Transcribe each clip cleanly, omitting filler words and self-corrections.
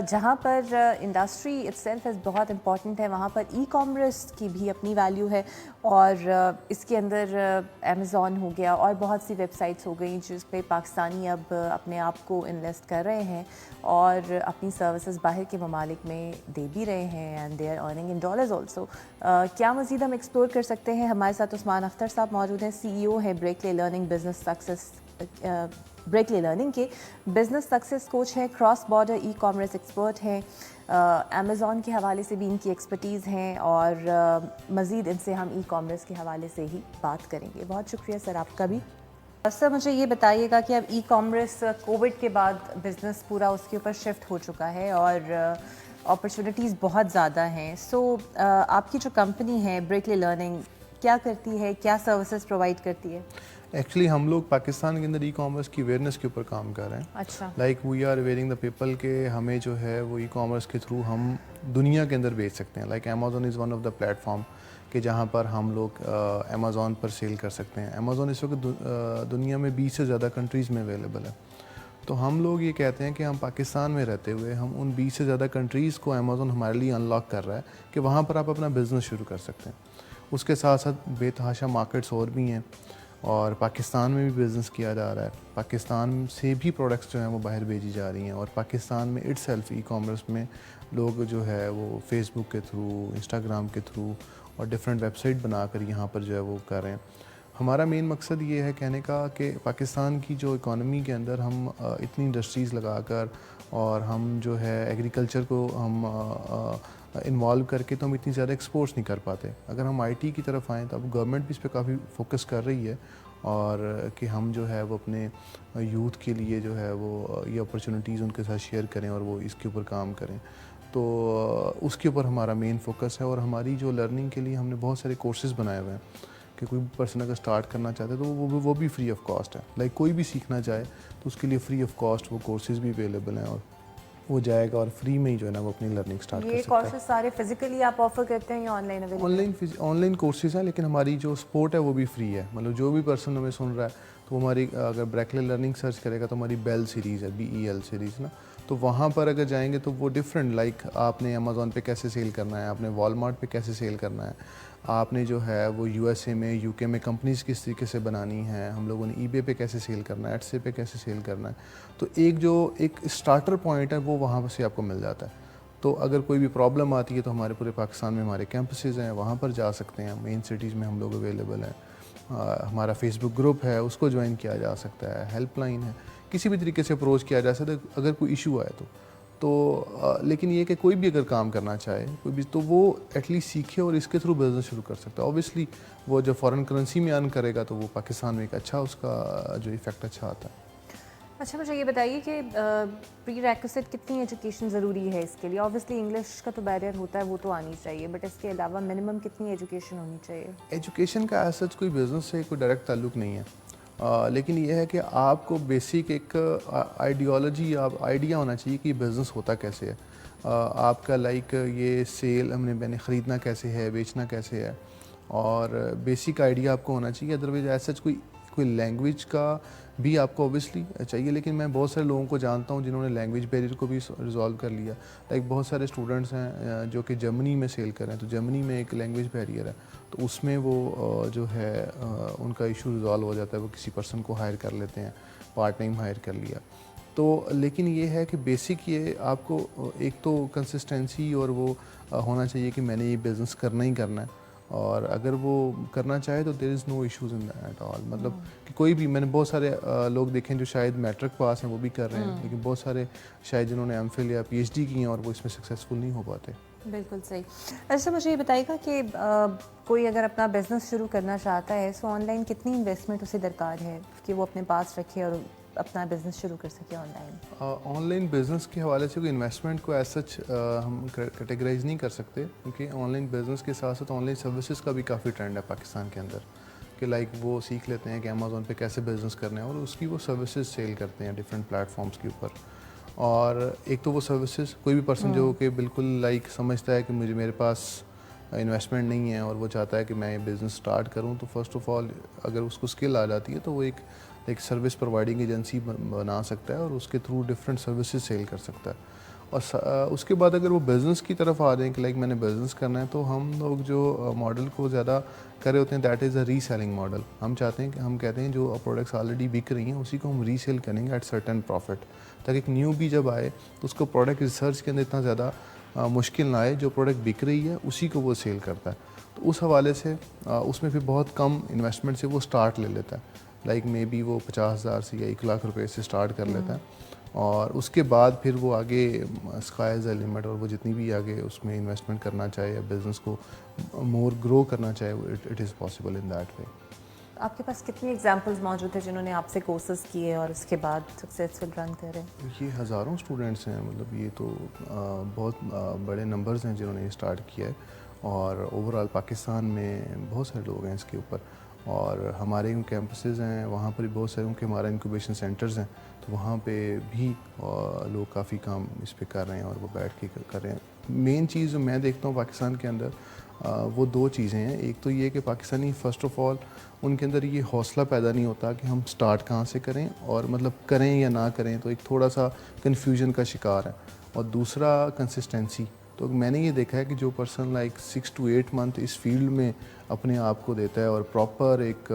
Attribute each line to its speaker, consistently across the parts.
Speaker 1: जहाँ पर industry itself is बहुत इम्पॉर्टेंट है, वहाँ पर ई कॉमर्स की भी अपनी वैल्यू है। और इसके अंदर अमेज़ॉन हो गया और बहुत सी वेबसाइट्स हो गई जिस पे पाकिस्तानी अब अपने आप को इन्वेस्ट कर रहे हैं और अपनी सर्विसेज बाहर के ममालिक में दे भी रहे हैं and they are earning in dollars also. क्या मज़ीद हम एक्सप्लोर कर सकते हैं? हमारे साथ उस्मान अख्तर साहब मौजूद हैं, CEO हैं ब्रेकले लर्निंग बिजनेस सक्सेस ब्रेकले लर्निंग के बिजनेस सक्सेस कोच हैं, cross border e commerce expert हैं, अमेज़ॉन के हवाले से भी इनकी एक्सपर्टीज़ हैं और मज़ीद इनसे हम ई कॉमर्स के हवाले से ही बात करेंगे। बहुत शुक्रिया सर आपका भी। सर मुझे ये बताइएगा कि अब ई कॉमर्स कोविड के बाद बिज़नेस पूरा उसके ऊपर शिफ्ट हो चुका है और अपॉर्चुनिटीज़ बहुत ज़्यादा हैं। सो आपकी जो कंपनी है ब्रेकले लर्निंग क्या करती है, क्या सर्विसेज प्रोवाइड करती है?
Speaker 2: एक्चुअली हम लोग पाकिस्तान के अंदर ई कॉमर्स की अवेयरनेस के ऊपर काम कर रहे हैं।
Speaker 1: अच्छा।
Speaker 2: Like we are awaring the people के हमें जो है वो ई कॉमर्स के थ्रू हम दुनिया के अंदर बेच सकते हैं। Like Amazon is one of the platform कि जहाँ पर हम लोग अमेज़ॉन पर सेल कर सकते हैं। अमेज़ॉन इस वक्त दुनिया में 20 से ज़्यादा कंट्रीज़ में अवेलेबल है। तो हम लोग ये कहते हैं कि हम पाकिस्तान में रहते हुए हम उन 20 से ज़्यादा कंट्रीज़ को अमेज़ॉन हमारे लिए अनलॉक कर रहा है कि वहाँ पर आप अपना बिज़नेस शुरू कर सकते हैं। उसके साथ साथ बेतहाशा मार्केट्स और भी हैं और पाकिस्तान में भी बिज़नेस किया जा रहा है। पाकिस्तान से भी प्रोडक्ट्स जो हैं वो बाहर भेजी जा रही हैं और पाकिस्तान में इटसेल्फ ई कॉमर्स में लोग जो है वो फेसबुक के थ्रू, इंस्टाग्राम के थ्रू और डिफरेंट वेबसाइट बनाकर यहाँ पर जो है वो कर रहे हैं। हमारा मेन मकसद ये है कहने का कि पाकिस्तान की जो इकॉनमी के अंदर हम इतनी इंडस्ट्रीज़ लगाकर और हम जो है एग्रीकल्चर को हम इन्वॉल्व करके तो हम इतनी ज़्यादा एक्सपोर्ट्स नहीं कर पाते। अगर हम आईटी की तरफ आएँ तो अब गवर्नमेंट भी इस पर काफ़ी फोकस कर रही है और कि हम जो है वो अपने यूथ के लिए जो है वो ये अपॉर्चुनिटीज़ उनके साथ शेयर करें और वो इसके ऊपर काम करें। तो उसके ऊपर हमारा मेन फोकस है और हमारी जो लर्निंग के लिए हमने बहुत सारे कोर्सेज़ बनाए हुए हैं कि कोई पर्सन अगर स्टार्ट करना चाहते हैं तो वो भी फ्री ऑफ कॉस्ट है। लाइक कोई भी सीखना चाहे तो उसके लिए फ्री ऑफ कॉस्ट वो कोर्सेज़ भी अवेलेबल हैं और वो जाएगा और फ्री में ही जो है ना वो अपनी लर्निंग स्टार्ट कर सकता है।
Speaker 1: ये कोर्सेज सारे फिजिकली आप ऑफर करते हैं या ऑनलाइन अवेलेबल?
Speaker 2: ऑनलाइन कोर्सेज हैं लेकिन हमारी जो सपोर्ट है वो भी फ्री है। मतलब जो भी पर्सन हमें सुन रहा है तो हमारी अगर ब्रेकले लर्निंग सर्च करेगा तो हमारी बेल सीरीज़ है, BEL सीरीज़ ना, तो वहाँ पर अगर जाएंगे तो वो डिफरेंट लाइक आपने अमेज़ॉन पे कैसे सेल करना है, आपने वॉलमार्ट पे कैसे सेल करना है, आपने जो है वो USA में UK में कंपनीज़ किस तरीके से बनानी है, हम लोगों ने eBay पे कैसे सेल करना है, एटसे पे कैसे सेल करना है। तो एक स्टार्टर पॉइंट है वो वहाँ से आपको मिल जाता है। तो अगर कोई भी प्रॉब्लम आती है तो हमारे पूरे पाकिस्तान में हमारे कैंपसेज़ हैं, वहाँ पर जा सकते हैं। मेन सिटीज़ में हम लोग अवेलेबल हैं। हमारा फेसबुक ग्रुप है उसको ज्वाइन किया जा सकता है, हेल्पलाइन है, किसी भी तरीके से अप्रोच किया जा सकता है अगर कोई इशू आए तो लेकिन ये कि कोई भी अगर काम करना चाहे कोई भी तो वो एटलीस्ट सीखे और इसके थ्रू बिज़नेस शुरू कर सकता है। ऑब्वियसली वो जो फॉरेन करेंसी में अर्न करेगा तो वो पाकिस्तान में एक अच्छा उसका जो इफ़ेक्ट अच्छा आता है।
Speaker 1: अच्छा मुझे ये बताइए कि प्री रेक्विजिट कितनी एजुकेशन ज़रूरी है इसके लिए? ऑब्वियसली इंग्लिश का तो बैरियर होता है, वो तो आनी चाहिए, बट इसके अलावा मिनिमम कितनी एजुकेशन होनी चाहिए?
Speaker 2: एजुकेशन का एज सच कोई बिज़नेस से कोई डायरेक्ट ताल्लुक़ नहीं है। लेकिन ये है कि आपको बेसिक एक आइडियोलॉजी आइडिया होना चाहिए कि बिज़नेस होता कैसे है। आपका लाइक ये सेल मैंने ख़रीदना कैसे है, बेचना कैसे है और बेसिक आइडिया आपको होना चाहिए। अदरवाइज एज सच कोई लैंग्वेज का भी आपको ऑब्वियसली चाहिए। लेकिन मैं बहुत सारे लोगों को जानता हूँ जिन्होंने लैंग्वेज बैरियर को भी रिजॉल्व कर लिया। लाइक बहुत सारे स्टूडेंट्स हैं जो कि जर्मनी में सेल कर रहे हैं, तो जर्मनी में एक लैंग्वेज बैरियर है तो उसमें वो जो है उनका इशू रिजॉल्व हो जाता है। वो किसी पर्सन को हायर कर लेते हैं, पार्ट टाइम हायर कर लिया। तो लेकिन ये है कि बेसिक ये आपको एक तो कंसिस्टेंसी और वो होना चाहिए कि मैंने ये बिज़नेस करना ही करना है और अगर वो करना चाहे तो there is no issues in that all. मतलब कि कोई भी मैंने बहुत सारे लोग देखे हैं जो शायद मैट्रिक पास हैं वो भी कर रहे हैं, लेकिन बहुत सारे शायद जिन्होंने MPhil या PhD की हैं और वो इसमें सक्सेसफुल नहीं हो पाते।
Speaker 1: बिल्कुल सही। अच्छा मुझे ये बताइएगा कि कोई अगर अपना बिज़नेस शुरू करना चाहता है तो ऑनलाइन कितनी इन्वेस्टमेंट उसे दरकार है कि वो अपने पास रखे और अपना बिज़नेस शुरू कर सके ऑनलाइन?
Speaker 2: ऑनलाइन बिज़नेस के हवाले से कोई इन्वेस्टमेंट को एज सच हम कैटेगराइज नहीं कर सकते क्योंकि ऑनलाइन बिज़नेस के साथ साथ ऑनलाइन सर्विसेज का भी काफ़ी ट्रेंड है पाकिस्तान के अंदर कि लाइक वो सीख लेते हैं कि अमेज़ॉन पे कैसे बिज़नेस करना है और उसकी वो सर्विसेज सेल करते हैं डिफरेंट प्लेटफॉर्म्स के ऊपर। और एक तो वो सर्विसेज कोई भी पर्सन जो कि बिल्कुल लाइक समझता है कि मेरे पास इन्वेस्टमेंट नहीं है और वो चाहता है कि मैं ये बिज़नेस स्टार्ट करूं, तो फर्स्ट ऑफ ऑल अगर उसको स्किल आ जाती है तो वो एक सर्विस प्रोवाइडिंग एजेंसी बना सकता है और उसके थ्रू डिफरेंट सर्विसेज सेल कर सकता है। और उसके बाद अगर वो बिज़नेस की तरफ आ जाएं कि लाइक मैंने बिज़नेस करना है, तो हम लोग जो मॉडल को ज़्यादा कर रहे होते हैं that is a reselling model. हम चाहते हैं कि हम कहते हैं जो प्रोडक्ट्स ऑलरेडी बिक रही हैं उसी को हम रीसेल करेंगे एट सर्टेन प्रॉफिट, ताकि एक न्यू भी जब आए तो उसको प्रोडक्ट रिसर्च के अंदर इतना ज़्यादा मुश्किल ना आए, जो प्रोडक्ट बिक रही है उसी को वो सेल करता है। तो उस हवाले से उसमें फिर बहुत कम इन्वेस्टमेंट से वो स्टार्ट ले लेता है, लाइक मे बी वो 50,000 से या 1 लाख रुपए से स्टार्ट कर लेता है, और उसके बाद फिर वो आगे स्काई इज़ द लिमिट, और वो जितनी भी आगे उसमें इन्वेस्टमेंट करना चाहे या बिज़नेस को मोर ग्रो करना चाहे, it is possible in that way.
Speaker 1: आपके पास कितनी एग्जांपल्स मौजूद है जिन्होंने आपसे कोर्सेज किए और उसके बाद सक्सेसफुल रन करे?
Speaker 2: ये हज़ारों स्टूडेंट्स हैं, मतलब ये तो बहुत बड़े नंबर्स हैं जिन्होंने ये स्टार्ट किया है, और ओवरऑल पाकिस्तान में बहुत सारे लोग हैं इसके ऊपर, और हमारे जो कैंपसेस हैं वहाँ पर भी बहुत सारे, उनके हमारा इंक्यूबेशन सेंटर्स हैं, तो वहाँ पे भी लोग काफ़ी काम इस पे कर रहे हैं और वो बैठ के कर रहे हैं। मेन चीज़ जो मैं देखता हूँ पाकिस्तान के अंदर, वो दो चीज़ें हैं। एक तो ये कि पाकिस्तानी फ़र्स्ट ऑफ़ ऑल उनके अंदर ये हौसला पैदा नहीं होता कि हम स्टार्ट कहाँ से करें, और मतलब करें या ना करें, तो एक थोड़ा सा कन्फ्यूजन का शिकार है। और दूसरा कंसिस्टेंसी, तो मैंने ये देखा है कि जो पर्सन लाइक 6 to 8 मंथ इस फील्ड में अपने आप को देता है और प्रॉपर एक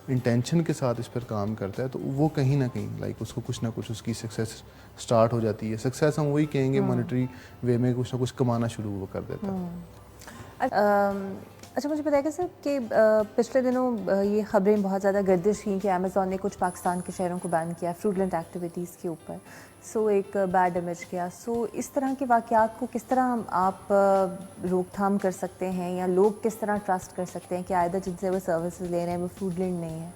Speaker 2: इंटेंशन के साथ इस पर काम करता है, तो वो कहीं ना कहीं लाइक उसको कुछ ना कुछ उसकी सक्सेस स्टार्ट हो जाती है। सक्सेस हम वही कहेंगे मॉनेटरी वे में कुछ ना कुछ कमाना शुरू वो कर देता है।
Speaker 1: अच्छा, मुझे बताइएगा सर कि पिछले दिनों ये खबरें बहुत ज़्यादा गर्दिश की कि अमेज़ॉन ने कुछ पाकिस्तान के शहरों को बैन किया फ्रूडलेंट एक्टिविटीज़ के ऊपर, सो एक बैड इमेज गया। सो इस तरह के वाक़यात को किस तरह आप रोकथाम कर सकते हैं, या लोग किस तरह ट्रस्ट कर सकते हैं कि आयदा जिनसे वो सर्विसेज ले रहे हैं वो फ्रूडलेंट नहीं है?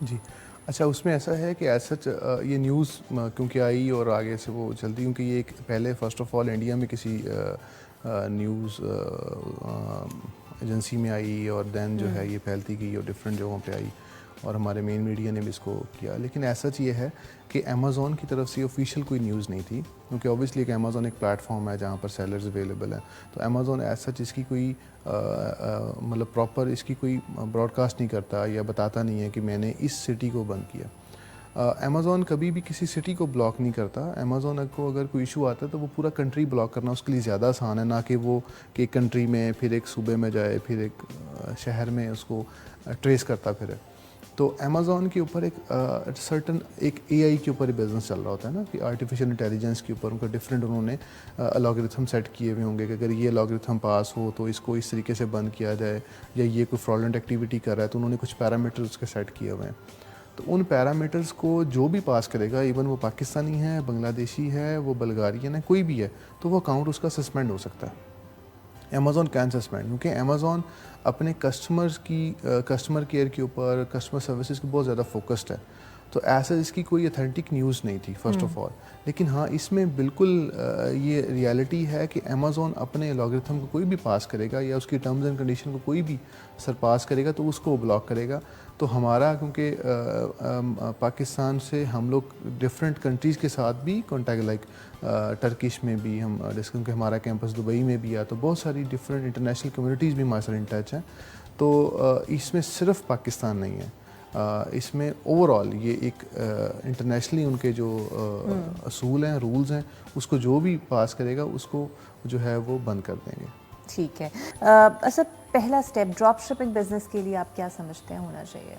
Speaker 1: जी,
Speaker 2: अच्छा, उसमें ऐसा है कि एज सच ये न्यूज़ क्योंकि आई और आगे से वो चलती, क्योंकि ये एक पहले फ़र्स्ट ऑफ़ ऑल इंडिया में किसी न्यूज़ एजेंसी में आई, और देन जो है ये फैलती गई और डिफरेंट जगहों पे आई, और हमारे मेन मीडिया ने भी इसको किया। लेकिन ऐसा ये है कि अमेज़ॉन की तरफ से ऑफिशियल कोई न्यूज़ नहीं थी, क्योंकि ऑब्वियसली कि अमेज़ॉन एक प्लेटफॉर्म है जहाँ पर सेलर्स अवेलेबल हैं, तो अमेज़ॉन ऐसा इसकी कोई मतलब प्रॉपर इसकी कोई ब्रॉडकास्ट नहीं करता या बताता नहीं है कि मैंने इस सिटी को बंद किया। अमेज़ॉन कभी भी किसी सिटी को ब्लॉक नहीं करता। अमेज़ॉन को अगर कोई इशू आता है तो वो पूरा कंट्री ब्लॉक करना उसके लिए ज़्यादा आसान है, ना कि वो कि एक कंट्री में फिर एक सूबे में जाए फिर एक शहर में उसको ट्रेस करता फिरे। तो अमेज़ॉन के ऊपर एक सर्टन एक एआई के ऊपर बिज़नेस चल रहा होता है ना, कि आर्टिफिशियल इंटेलिजेंस के ऊपर उनका डिफरेंट उन्होंने अलॉरिथम सेट किए हुए होंगे कि अगर ये अलॉरिथम पास हो तो इसको इस तरीके से बंद किया जाए, या ये कोई फ्रॉडलेंट एक्टिविटी कर रहा है तो उन्होंने कुछ पैरामीटर्स उसके सेट किए हुए हैं। तो उन पैरामीटर्स को जो भी पास करेगा, इवन वो पाकिस्तानी है, बांग्लादेशी है, वो बल्गारियन है, कोई भी है, तो वो अकाउंट उसका सस्पेंड हो सकता है। अमेज़ॉन कैन सस्पेंड, क्योंकि अमेज़ॉन अपने कस्टमर्स की कस्टमर केयर के ऊपर, कस्टमर सर्विसेज के बहुत ज़्यादा फोकस्ड है। तो ऐसा इसकी कोई अथेंटिक न्यूज़ नहीं थी फर्स्ट ऑफ ऑल। लेकिन हाँ, इसमें बिल्कुल ये रियलिटी है कि अमेज़ॉन अपने लॉगरिथम को कोई भी पास करेगा या उसकी टर्म्स एंड कंडीशन को कोई भी सरपास करेगा तो उसको ब्लॉक करेगा। तो हमारा क्योंकि पाकिस्तान से हम लोग डिफरेंट कंट्रीज़ के साथ भी कॉन्टैक्ट, लाइक टर्किश में भी हम क्योंकि हमारा कैंपस दुबई में भी है, तो बहुत सारी डिफरेंट इंटरनेशनल कम्युनिटीज़ भी हमारे साथ इन टच हैं। तो इसमें सिर्फ पाकिस्तान नहीं है, इसमें ओवरऑल ये एक इंटरनेशनली उनके जो असूल हैं, रूल्स हैं, उसको जो भी पास करेगा उसको जो है वो बंद कर देंगे।
Speaker 1: ठीक है। अच्छा, पहला स्टेप ड्रॉप शिपिंग बिजनेस के लिए आप क्या समझते हैं होना चाहिए?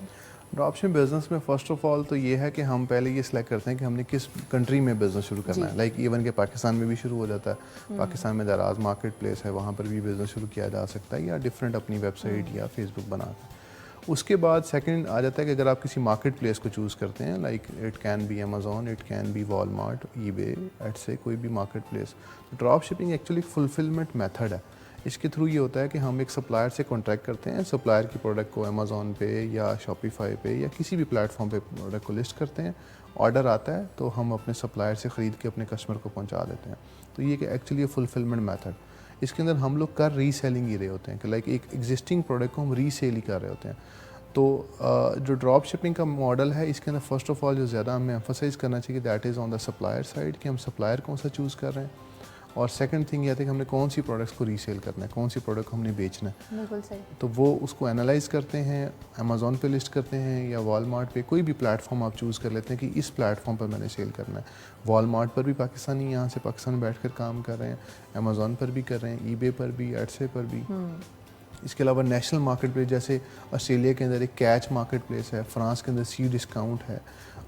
Speaker 2: ड्रॉप शिपिंग बिजनेस में फ़र्स्ट ऑफ ऑल तो ये है कि हम पहले ये सिलेक्ट करते हैं कि हमने किस कंट्री में बिज़नेस शुरू करना है। लाइक इवन के पाकिस्तान में भी शुरू हो जाता है, पाकिस्तान में दराज मार्केट प्लेस है, वहाँ पर भी बिज़नेस शुरू किया जा सकता है, या डिफरेंट अपनी वेबसाइट या फेसबुक बना कर। उसके बाद सेकंड आ जाता है कि अगर आप किसी मार्केट प्लेस को चूज़ करते हैं, like it can be Amazon, it can be Walmart, eBay, etc कोई भी मार्केट प्लेस। तो drop shipping actually fulfilment method है। इसके थ्रू ये होता है कि हम एक सप्लायर से कॉन्ट्रैक्ट करते हैं, सप्लायर की प्रोडक्ट को अमेज़ॉन पे या शॉपिफाई पे या किसी भी प्लेटफॉर्म पे प्रोडक्ट को लिस्ट करते हैं, ऑर्डर आता है तो हम अपने सप्लायर से ख़रीद के अपने कस्टमर को पहुंचा देते हैं। तो ये कि एक्चुअली फुलफिलमेंट मेथड, इसके अंदर हम लोग कर रीसेलिंग ही रहे होते हैं कि लाइक एक एग्जिस्टिंग प्रोडक्ट को हम रीसेल ही कर रहे होते हैं। तो जो ड्रॉप शिपिंग का मॉडल है, इसके अंदर फ़र्स्ट ऑफ ऑल जो ज़्यादा हमें एम्फोसाइज़ करना चाहिए that is on the supplier side, कि हम सप्लायर कौन सा चूज़ कर रहे हैं। और सेकंड थिंग ये आती है कि हमने कौन सी प्रोडक्ट्स को रीसेल करना है, कौन सी प्रोडक्ट हमने बेचना है।
Speaker 1: बिल्कुल सही।
Speaker 2: तो वो उसको एनालाइज करते हैं, अमेज़ॉन पे लिस्ट करते हैं या वॉलमार्ट पे, कोई भी प्लेटफॉर्म आप चूज़ कर लेते हैं कि इस प्लेटफॉर्म पर मैंने सेल करना है। वॉलमार्ट पर भी पाकिस्तानी यहाँ से पाकिस्तान में बैठ कर काम कर रहे हैं, अमेज़ॉन पर भी कर रहे हैं, ईबे पर भी, एडसे पर भी। इसके अलावा नेशनल मार्केट प्लेस जैसे ऑस्ट्रेलिया के अंदर एक कैच मार्केट प्लेस है, फ्रांस के अंदर सी डिस्काउंट है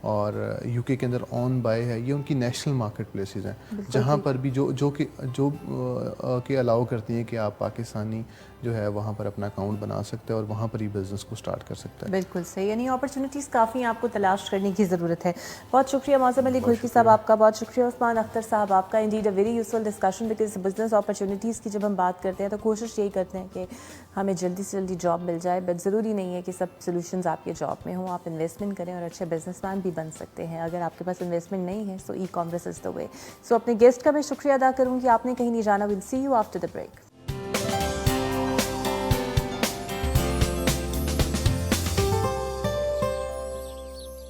Speaker 2: और यूके के अंदर ऑन बाय है। ये उनकी नेशनल मार्केट प्लेसेस हैं जहाँ पर भी जो के अलाउ करती हैं कि आप पाकिस्तानी जो है वहाँ पर अपना अकाउंट बना सकते हैं और वहाँ पर ही बिज़नेस को स्टार्ट कर सकते हैं।
Speaker 1: बिल्कुल सही, यानी अपॉर्चुनिटीज़ काफ़ी आपको तलाश करने की ज़रूरत है। बहुत शुक्रिया मौसम अली घुरकी साहब आपका, बहुत शुक्रिया उस्मान अख्तर साहब आपका। Indeed a very useful discussion, because business opportunities की जब हम बात करते हैं तो कोशिश यही करते हैं कि हमें जल्दी से जल्दी जॉब मिल जाए, बट ज़रूरी नहीं है कि सब सोल्यूशंस आपके जॉब में हों। आप इन्वेस्टमेंट करें और अच्छे बिजनेसमैन भी बन सकते हैं। अगर आपके पास इन्वेस्टमेंट नहीं है so ecommerce is the way. So अपने गेस्ट का मैं शुक्रिया अदा करूँगी, आपने कहीं नहीं जाना। Will see you after the break.